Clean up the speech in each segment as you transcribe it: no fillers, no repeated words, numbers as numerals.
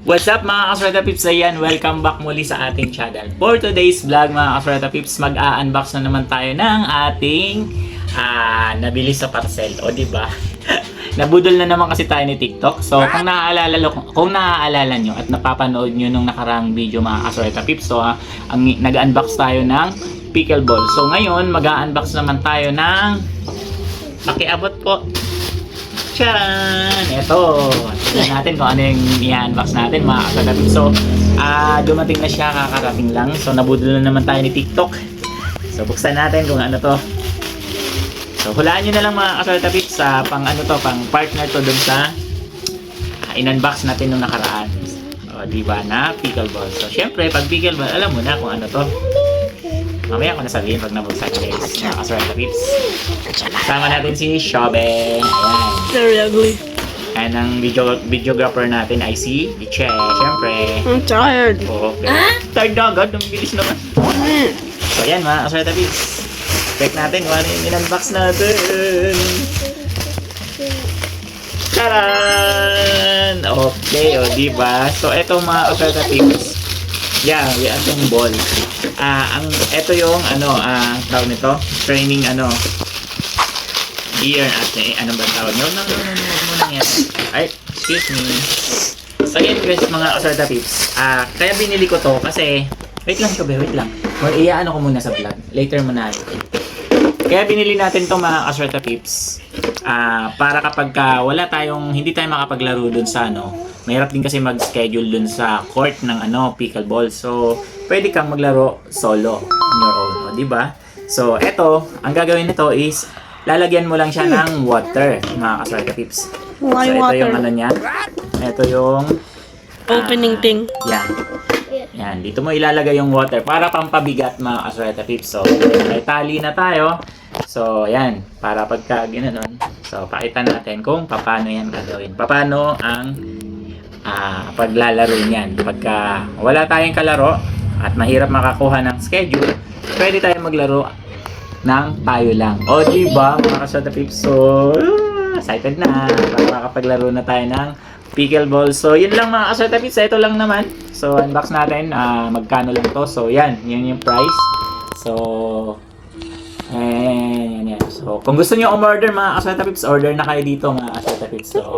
What's up mga Kasweta Pips? Ayan, welcome back muli sa ating channel. For today's vlog mga Kasweta Pips, mag-a-unbox na naman tayo ng ating nabili sa parcel. O diba? Nabudol na naman kasi tayo ni TikTok. So kung naaalala nyo at napapanood nyo nung nakarang video mga Kasweta Pips, so nag-unbox tayo ng pickleball. So ngayon, mag-a-unbox naman tayo ng pakiabot po. Charan! Ito! Tignan natin kung ano yung i-unbox natin mga Kasweta Pips. So, dumating na siya, kakarating lang. So, nabudol na naman tayo ni TikTok. So, buksan natin kung ano to. So, hulaan nyo na lang mga Kasweta Pips sa pang partner to dun sa in-unbox natin nung nakaraan. O, diba na? Pickleball. So, syempre, pag pickleball, alam mo na kung ano to. Mamaya ko nasabihin pag nabuksan guys. Mga Kasweta Pips. Kasama natin si Shobe. Ayan. Very ugly. And ang videographer natin ay si Biche. Siyempre. I'm tired. Oo. Tired na agad. Ang bilis naman. So ayan mga Kasweta Pips. Check natin kung ano yung in-unbox natin. Taran! Okay, o diba? So eto mga Kasweta Pips. Yeah, itong ball. Ito yung tawag nito, training gear at ano ba tawag nyo? No, muna yan. Ay, excuse me. So yan guys, mga Kasweta Pips. Kaya binili ko to kasi, wait lang Shobe, wait lang. Iyaano ko muna sa vlog. Later mo na. Kaya binili natin to mga Kasweta Pips. Para kapag hindi tayo makapaglaro dun sa mahirap din kasi mag-schedule dun sa court ng pickleball. So, pwede kang maglaro solo on your own, o, diba? So, eto, ang gagawin nito is lalagyan mo lang siya ng water, mga Kasweta Pips. So, ito yung niya. Ito yung Opening thing. Yan. Yan, dito mo ilalagay yung water para pampabigat, mga Kasweta Pips. So, may tali na tayo. So, yan, para pagka ginanon. So, pakita natin kung paano yan gagawin. Paano ang paglalaro niyan. Pagka wala tayong kalaro at mahirap makakuha ng schedule, pwede tayong maglaro ng tayo lang. O diba mga Kasweta Pips? So excited na para makapaglaro na tayo ng pickleball. So yun lang mga Kasweta Pips. Ito lang naman. So unbox natin. Magkano lang to. So yan yung price. So yan. So kung gusto niyo umorder mga Kasweta Pips, order na kayo dito mga Kasweta Pips. So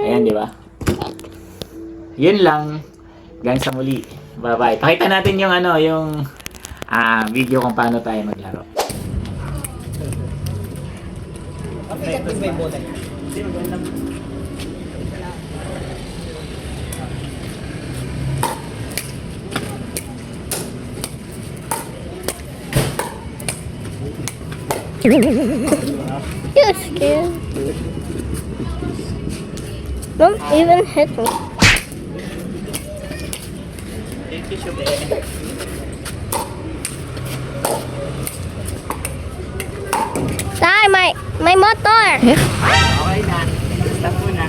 ayan, diba? Yun lang. Hanggang sa muli. Bye-bye. Pakita natin yung video kung paano tayo maglaro. You're scared. Don't even hit me. Thank you, Shobe. Dai, my motor. Okay na. Stop muna.